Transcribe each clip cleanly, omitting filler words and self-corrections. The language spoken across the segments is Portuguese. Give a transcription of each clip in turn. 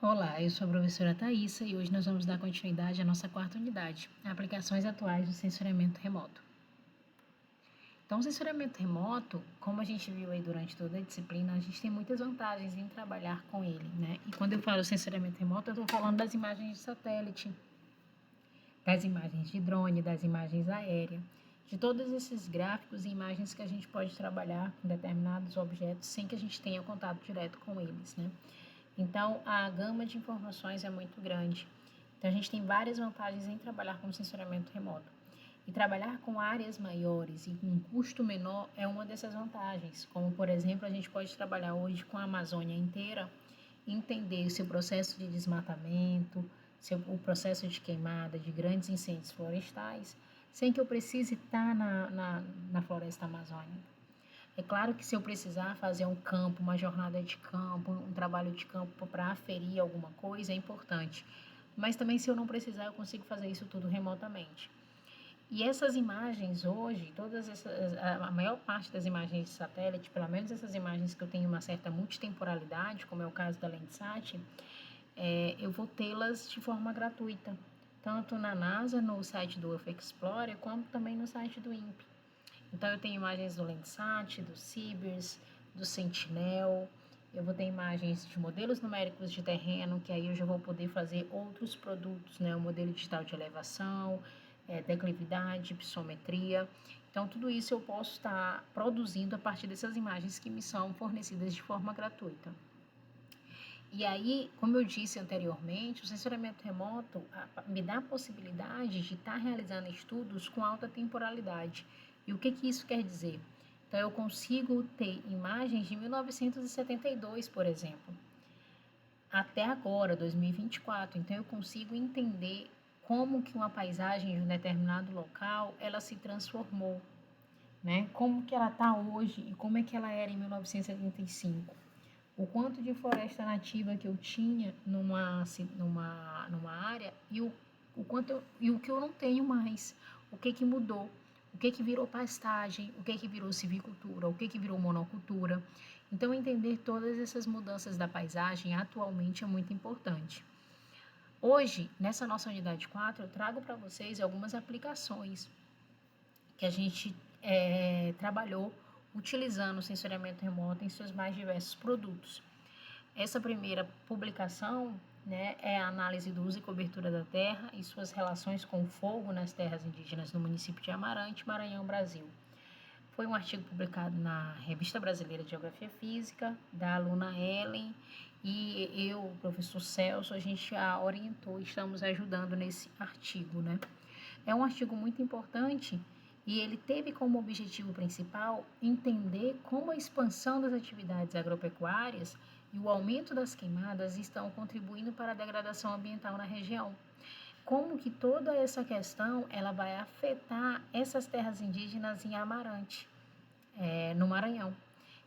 Olá, eu sou a professora Thaisa e hoje nós vamos dar continuidade à nossa quarta unidade, aplicações atuais do sensoriamento remoto. Então, o sensoriamento remoto, como a gente viu aí durante toda a disciplina, a gente tem muitas vantagens em trabalhar com ele, né? E quando eu falo sensoriamento remoto, eu estou falando das imagens de satélite, das imagens de drone, das imagens aéreas, de todos esses gráficos e imagens que a gente pode trabalhar com determinados objetos sem que a gente tenha contato direto com eles, né? Então, a gama de informações é muito grande. Então, a gente tem várias vantagens em trabalhar com sensoriamento remoto. E trabalhar com áreas maiores e com um custo menor é uma dessas vantagens. Como, por exemplo, a gente pode trabalhar hoje com a Amazônia inteira, entender seu processo de desmatamento, o processo de queimada de grandes incêndios florestais, sem que eu precise estar na floresta amazônica. É claro que se eu precisar fazer um campo, uma jornada de campo, um trabalho de campo para aferir alguma coisa, é importante. Mas também se eu não precisar, eu consigo fazer isso tudo remotamente. E essas imagens hoje, a maior parte das imagens de satélite, pelo menos essas imagens que eu tenho uma certa multitemporalidade, como é o caso da Landsat, eu vou tê-las de forma gratuita, tanto na NASA, no site do Earth Explorer, como também no site do INPE. Então, eu tenho imagens do Landsat, do Sibers, do Sentinel. Eu vou ter imagens de modelos numéricos de terreno, que aí eu já vou poder fazer outros produtos, né? O modelo digital de elevação, declividade, psometria. Então, tudo isso eu posso estar produzindo a partir dessas imagens que me são fornecidas de forma gratuita. E aí, como eu disse anteriormente, o sensoriamento remoto me dá a possibilidade de estar realizando estudos com alta temporalidade. E o que isso quer dizer? Então, eu consigo ter imagens de 1972, por exemplo, até agora, 2024. Então, eu consigo entender como que uma paisagem de um determinado local, ela se transformou, né? Como que ela está hoje e como é que ela era em 1975. O quanto de floresta nativa que eu tinha numa área e o que eu não tenho mais, o que mudou, o que virou pastagem, o que virou silvicultura, o que virou monocultura. Então, entender todas essas mudanças da paisagem atualmente é muito importante. Hoje, nessa nossa unidade 4, eu trago para vocês algumas aplicações que a gente trabalhou utilizando o sensoriamento remoto em seus mais diversos produtos. Essa primeira publicação, né, é a análise do uso e cobertura da terra e suas relações com o fogo nas terras indígenas no município de Amarante, Maranhão, Brasil. Foi um artigo publicado na Revista Brasileira de Geografia Física, da aluna Ellen, e eu, o professor Celso, a gente a orientou e estamos ajudando nesse artigo, né? É um artigo muito importante e ele teve como objetivo principal entender como a expansão das atividades agropecuárias e o aumento das queimadas estão contribuindo para a degradação ambiental na região. Como que toda essa questão ela vai afetar essas terras indígenas em Amarante, no Maranhão.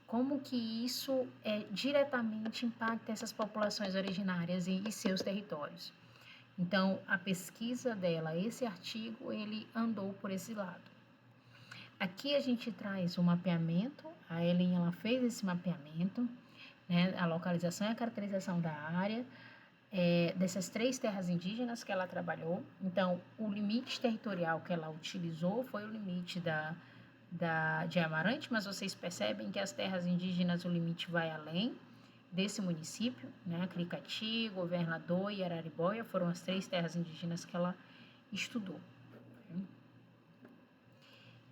Como que isso diretamente impacta essas populações originárias e seus territórios. Então, a pesquisa dela, esse artigo, ele andou por esse lado. Aqui a gente traz o mapeamento, a Ellen ela fez esse mapeamento, né, a localização e a caracterização da área, dessas 3 terras indígenas que ela trabalhou. Então, o limite territorial que ela utilizou foi o limite de Amarante, mas vocês percebem que as terras indígenas, o limite vai além desse município, né? Cricati, Governador e Araribóia foram as 3 terras indígenas que ela estudou.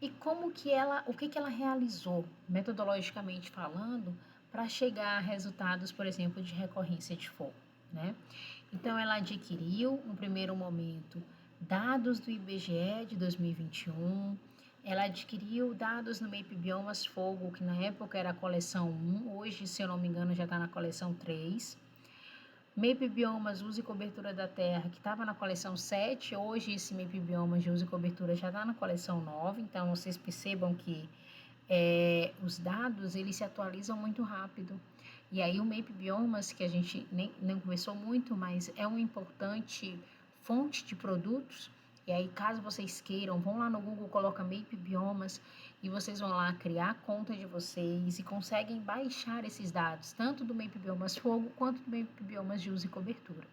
E o que ela realizou, metodologicamente falando, para chegar a resultados, por exemplo, de recorrência de fogo, né? Então, ela adquiriu, no primeiro momento, dados do IBGE de 2021, ela adquiriu dados no MAP Biomas Fogo, que na época era a coleção 1, hoje, se eu não me engano, já está na coleção 3. MAP Biomas Uso e Cobertura da Terra, que estava na coleção 7, hoje esse MAP Biomas de Uso e Cobertura já está na coleção 9, então vocês percebam que os dados eles se atualizam muito rápido. E aí o MAP Biomas, que a gente nem conversou muito, mas é uma importante fonte de produtos. E aí, caso vocês queiram, vão lá no Google, coloca MAP Biomas, e vocês vão lá criar a conta de vocês e conseguem baixar esses dados, tanto do MapBiomas Fogo quanto do MapBiomas de uso e cobertura.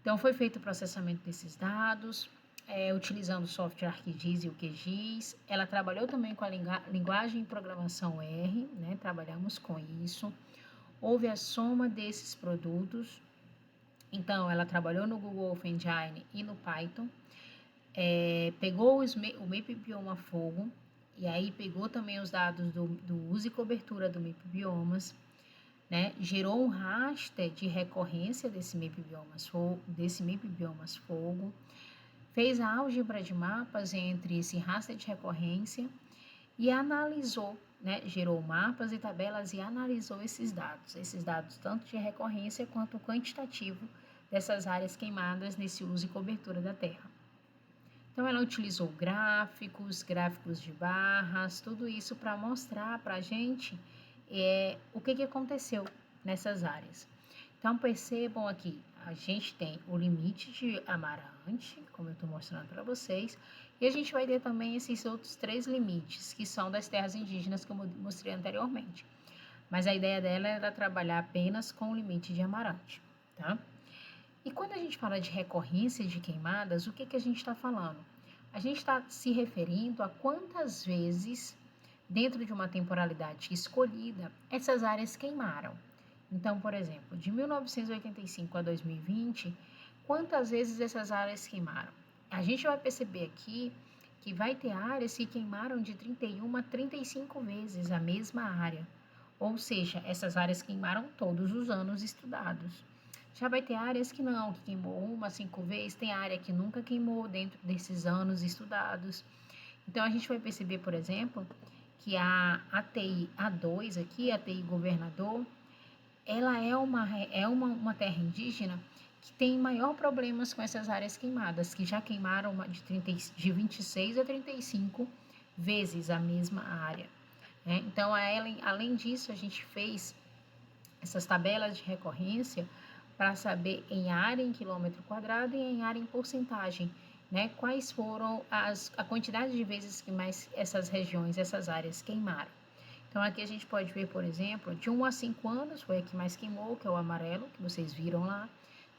Então, foi feito o processamento desses dados, utilizando o software ArcGIS e o QGIS. Ela trabalhou também com a linguagem de programação R, né? Trabalhamos com isso. Houve a soma desses produtos. Então, ela trabalhou no Google Open Engine e no Python. Pegou o MapBioma Fogo, e aí pegou também os dados do uso e cobertura do MapBiomas, né? Gerou um raster de recorrência desse MapBiomas Fogo, fez a álgebra de mapas entre esse raster de recorrência e analisou, né? Gerou mapas e tabelas e analisou esses dados tanto de recorrência quanto quantitativo dessas áreas queimadas nesse uso e cobertura da terra. Então, ela utilizou gráficos de barras, tudo isso para mostrar para a gente o que aconteceu nessas áreas. Então, percebam aqui, a gente tem o limite de Amarante, como eu estou mostrando para vocês, e a gente vai ter também esses outros 3 limites, que são das terras indígenas que eu mostrei anteriormente. Mas a ideia dela era trabalhar apenas com o limite de Amarante, tá? E quando a gente fala de recorrência de queimadas, o que a gente está falando? A gente está se referindo a quantas vezes, dentro de uma temporalidade escolhida, essas áreas queimaram. Então, por exemplo, de 1985 a 2020, quantas vezes essas áreas queimaram? A gente vai perceber aqui que vai ter áreas que queimaram de 31 a 35 vezes a mesma área. Ou seja, essas áreas queimaram todos os anos estudados. Já vai ter áreas que não, que queimou 1 a 5 vezes, tem área que nunca queimou dentro desses anos estudados. Então, a gente vai perceber, por exemplo, que a ATI A2 aqui, a ATI Governador, ela é uma terra indígena que tem maior problemas com essas áreas queimadas, que já queimaram de 26 a 35 vezes a mesma área. Né? Então, além disso, a gente fez essas tabelas de recorrência para saber em área em quilômetro quadrado e em área em porcentagem, né? Quais foram a quantidade de vezes que mais essas áreas queimaram. Então, aqui a gente pode ver, por exemplo, de 1 a 5 anos foi a que mais queimou, que é o amarelo, que vocês viram lá,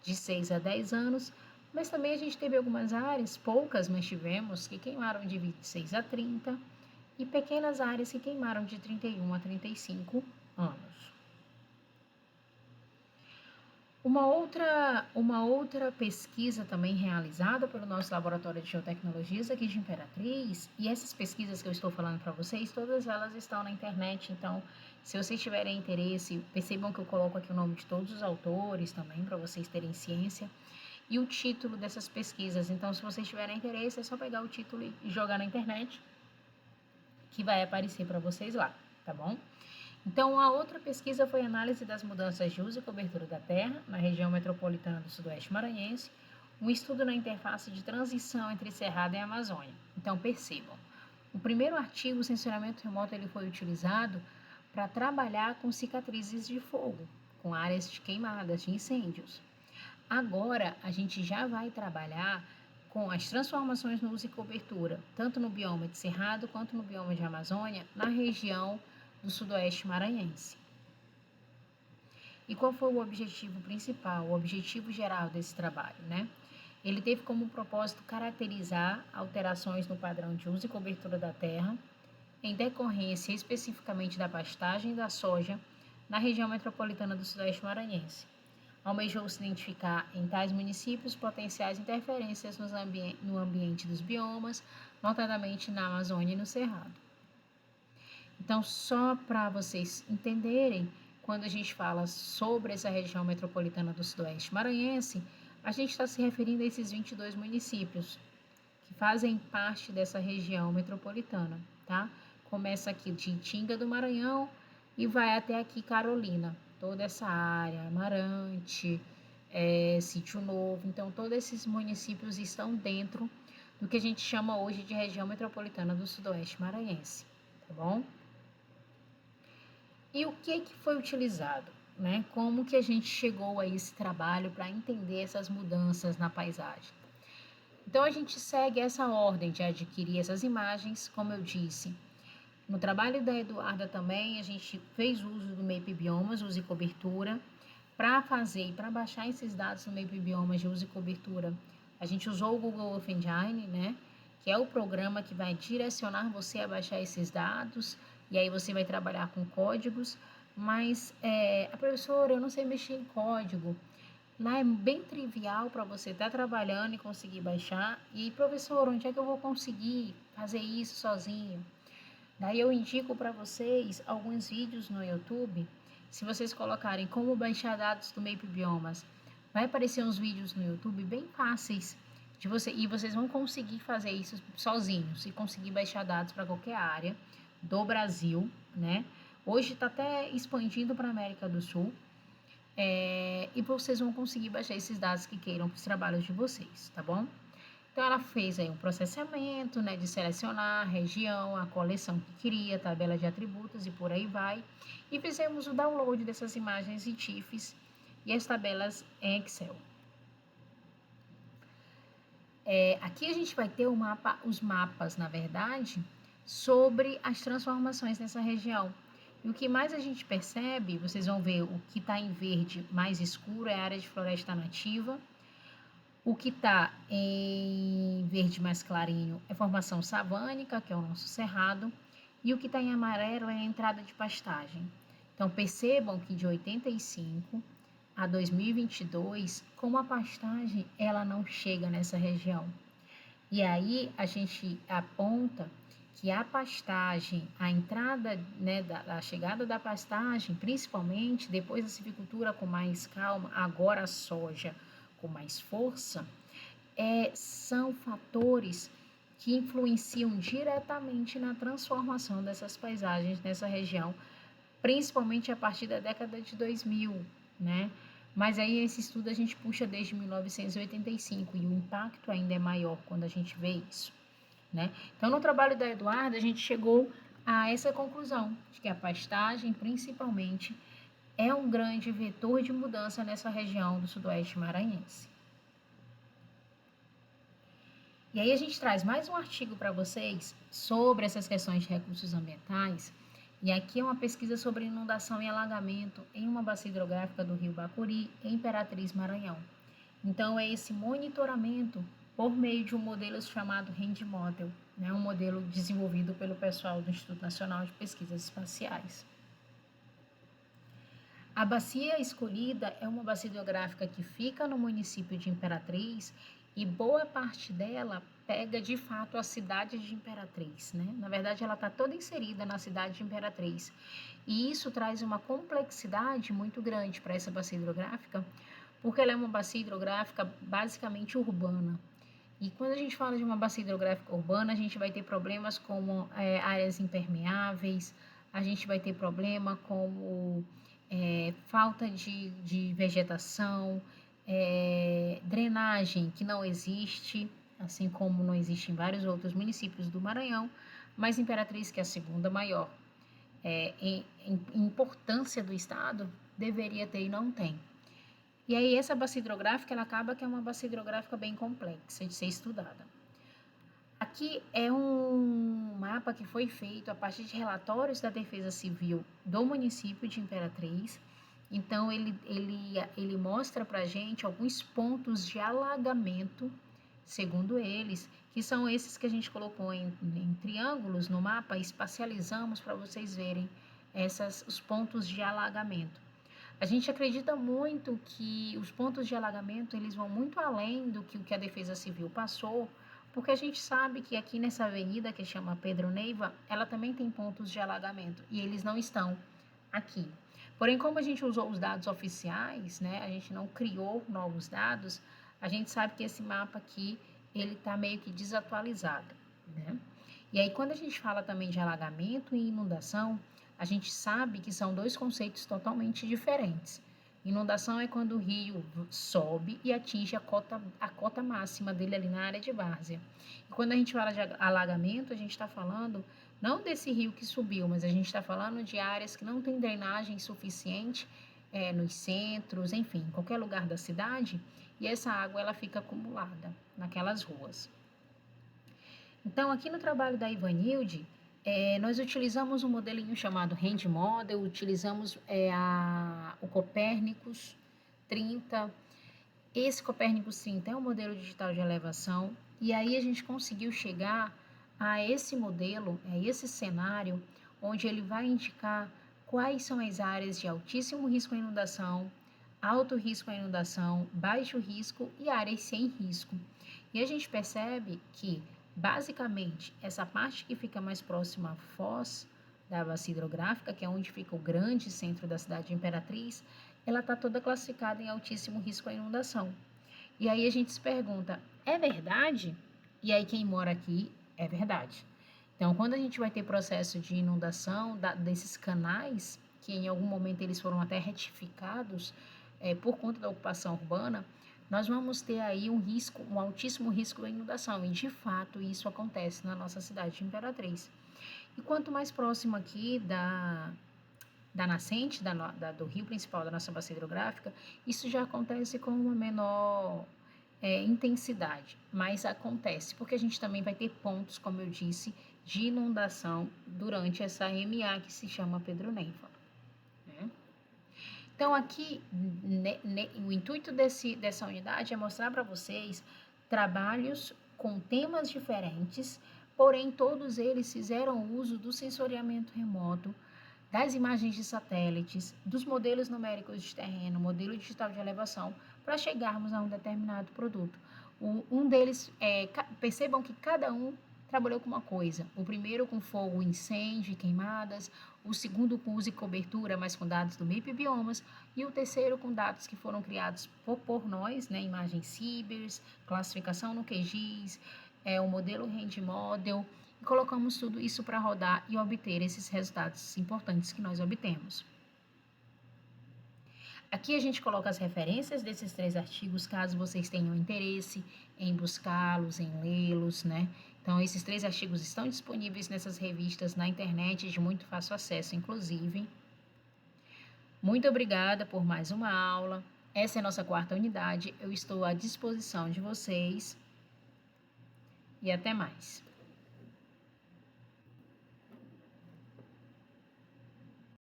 de 6 a 10 anos, mas também a gente teve algumas áreas, poucas, mas tivemos, que queimaram de 26 a 30, e pequenas áreas que queimaram de 31 a 35 anos. Uma outra pesquisa também realizada pelo nosso Laboratório de Geotecnologias aqui de Imperatriz, e essas pesquisas que eu estou falando para vocês, todas elas estão na internet, então, se vocês tiverem interesse, percebam que eu coloco aqui o nome de todos os autores também, para vocês terem ciência, e o título dessas pesquisas. Então, se vocês tiverem interesse, é só pegar o título e jogar na internet, que vai aparecer para vocês lá, tá bom? Então, a outra pesquisa foi a análise das mudanças de uso e cobertura da terra na região metropolitana do Sudoeste Maranhense, um estudo na interface de transição entre Cerrado e Amazônia. Então, percebam, o primeiro artigo, o sensoramento remoto, ele foi utilizado para trabalhar com cicatrizes de fogo, com áreas de queimadas, de incêndios. Agora, a gente já vai trabalhar com as transformações no uso e cobertura, tanto no bioma de Cerrado quanto no bioma de Amazônia, na região do Sudoeste Maranhense. E qual foi o objetivo principal, o objetivo geral desse trabalho, né? Ele teve como propósito caracterizar alterações no padrão de uso e cobertura da terra, em decorrência especificamente da pastagem da soja na região metropolitana do Sudoeste Maranhense. Almejou-se identificar em tais municípios potenciais interferências no ambiente dos biomas, notadamente na Amazônia e no Cerrado. Então, só para vocês entenderem, quando a gente fala sobre essa região metropolitana do Sudoeste Maranhense, a gente está se referindo a esses 22 municípios que fazem parte dessa região metropolitana, tá? Começa aqui de Itinga do Maranhão e vai até aqui Carolina, toda essa área, Amarante, Sítio Novo. Então, todos esses municípios estão dentro do que a gente chama hoje de região metropolitana do Sudoeste Maranhense, tá bom? E o que foi utilizado? Né? Como que a gente chegou a esse trabalho para entender essas mudanças na paisagem? Então, a gente segue essa ordem de adquirir essas imagens, como eu disse. No trabalho da Eduarda também, a gente fez uso do MAP Biomas, uso e cobertura, para fazer e para baixar esses dados no MAP Biomas de uso e cobertura. A gente usou o Google Earth Engine, né? Que é o programa que vai direcionar você a baixar esses dados, e aí você vai trabalhar com códigos, mas a professora, eu não sei mexer em código. Lá é bem trivial para você estar trabalhando e conseguir baixar. E, professor, onde é que eu vou conseguir fazer isso sozinho? Daí eu indico para vocês alguns vídeos no YouTube. Se vocês colocarem como baixar dados do MAP Biomas, vai aparecer uns vídeos no YouTube bem fáceis de você, e vocês vão conseguir fazer isso sozinhos e conseguir baixar dados para qualquer área do Brasil, né? Hoje está até expandindo para a América do Sul. E vocês vão conseguir baixar esses dados que queiram para os trabalhos de vocês, tá bom? Então, ela fez aí um processamento, né, de selecionar a região, a coleção que queria, tabela de atributos e por aí vai. E fizemos o download dessas imagens em TIFFs e as tabelas em Excel. Aqui a gente vai ter os mapas, na verdade, sobre as transformações nessa região. E o que mais a gente percebe, vocês vão ver o que está em verde mais escuro é a área de floresta nativa. O que está em verde mais clarinho é formação savânica, que é o nosso cerrado. E o que está em amarelo é a entrada de pastagem. Então, percebam que de 85 a 2022, como a pastagem ela não chega nessa região. E aí a gente aponta que a pastagem, a entrada, né, a chegada da pastagem, principalmente depois da silvicultura com mais calma, agora a soja com mais força, são fatores que influenciam diretamente na transformação dessas paisagens nessa região, principalmente a partir da década de 2000, né? Mas aí esse estudo a gente puxa desde 1985 e o impacto ainda é maior quando a gente vê isso, né? Então, no trabalho da Eduarda, a gente chegou a essa conclusão, de que a pastagem, principalmente, é um grande vetor de mudança nessa região do sudoeste maranhense. E aí a gente traz mais um artigo para vocês sobre essas questões de recursos ambientais. E aqui é uma pesquisa sobre inundação e alagamento em uma bacia hidrográfica do rio Bacuri, em Imperatriz, Maranhão. Então, é esse monitoramento por meio de um modelo chamado REND Model, né? Um modelo desenvolvido pelo pessoal do Instituto Nacional de Pesquisas Espaciais. A bacia escolhida é uma bacia hidrográfica que fica no município de Imperatriz e boa parte dela pega de fato a cidade de Imperatriz, né? Na verdade, ela está toda inserida na cidade de Imperatriz. E isso traz uma complexidade muito grande para essa bacia hidrográfica, porque ela é uma bacia hidrográfica basicamente urbana. E quando a gente fala de uma bacia hidrográfica urbana, a gente vai ter problemas como áreas impermeáveis, a gente vai ter problema como falta de vegetação, drenagem que não existe, assim como não existe em vários outros municípios do Maranhão, mas Imperatriz, que é a segunda maior em importância do estado, deveria ter e não tem. E aí essa bacia hidrográfica, ela acaba que é uma bacia hidrográfica bem complexa de ser estudada. Aqui é um mapa que foi feito a partir de relatórios da Defesa Civil do município de Imperatriz. Então, ele mostra para a gente alguns pontos de alagamento, segundo eles, que são esses que a gente colocou em triângulos no mapa, espacializamos para vocês verem os pontos de alagamento. A gente acredita muito que os pontos de alagamento eles vão muito além do que o que a Defesa Civil passou, porque a gente sabe que aqui nessa avenida que chama Pedro Neiva, ela também tem pontos de alagamento e eles não estão aqui. Porém, como a gente usou os dados oficiais, né, a gente não criou novos dados, a gente sabe que esse mapa aqui ele está meio que desatualizado, né? E aí, quando a gente fala também de alagamento e inundação, a gente sabe que são dois conceitos totalmente diferentes. Inundação é quando o rio sobe e atinge a cota máxima dele ali na área de várzea. E quando a gente fala de alagamento, a gente está falando não desse rio que subiu, mas a gente está falando de áreas que não têm drenagem suficiente nos centros, enfim, em qualquer lugar da cidade, e essa água ela fica acumulada naquelas ruas. Então, aqui no trabalho da Ivanilde, Nós utilizamos um modelinho chamado Hand Model, utilizamos o Copérnicus 30. Esse Copérnicus 30 é um modelo digital de elevação, e aí a gente conseguiu chegar a esse modelo, a esse cenário, onde ele vai indicar quais são as áreas de altíssimo risco à inundação, alto risco à inundação, baixo risco e áreas sem risco. E a gente percebe que, basicamente, essa parte que fica mais próxima à foz da bacia hidrográfica, que é onde fica o grande centro da cidade de Imperatriz, ela está toda classificada em altíssimo risco à inundação. E aí a gente se pergunta, é verdade? E aí quem mora aqui, é verdade. Então, quando a gente vai ter processo de inundação desses canais, que em algum momento eles foram até retificados por conta da ocupação urbana, nós vamos ter aí um altíssimo risco de inundação. E, de fato, isso acontece na nossa cidade de Imperatriz. E quanto mais próximo aqui da nascente do rio principal da nossa bacia hidrográfica, isso já acontece com uma menor intensidade, mas acontece, porque a gente também vai ter pontos, como eu disse, de inundação durante essa MA que se chama Pedro Neiva. Né? Então, aqui, o intuito dessa unidade é mostrar para vocês trabalhos com temas diferentes, porém todos eles fizeram uso do sensoriamento remoto, das imagens de satélites, dos modelos numéricos de terreno, modelo digital de elevação, para chegarmos a um determinado produto. Um deles, percebam que cada um trabalhou com uma coisa. O primeiro com fogo, incêndio e queimadas, o segundo com uso e cobertura, mas com dados do MIP Biomas, e o terceiro com dados que foram criados por nós, né, imagens Cibers, classificação no QGIS, o modelo Hand Model, e colocamos tudo isso para rodar e obter esses resultados importantes que nós obtemos. Aqui a gente coloca as referências desses 3 artigos, caso vocês tenham interesse em buscá-los, em lê-los, né? Então, esses 3 artigos estão disponíveis nessas revistas na internet, de muito fácil acesso, inclusive. Muito obrigada por mais uma aula. Essa é a nossa 4ª unidade. Eu estou à disposição de vocês. E até mais.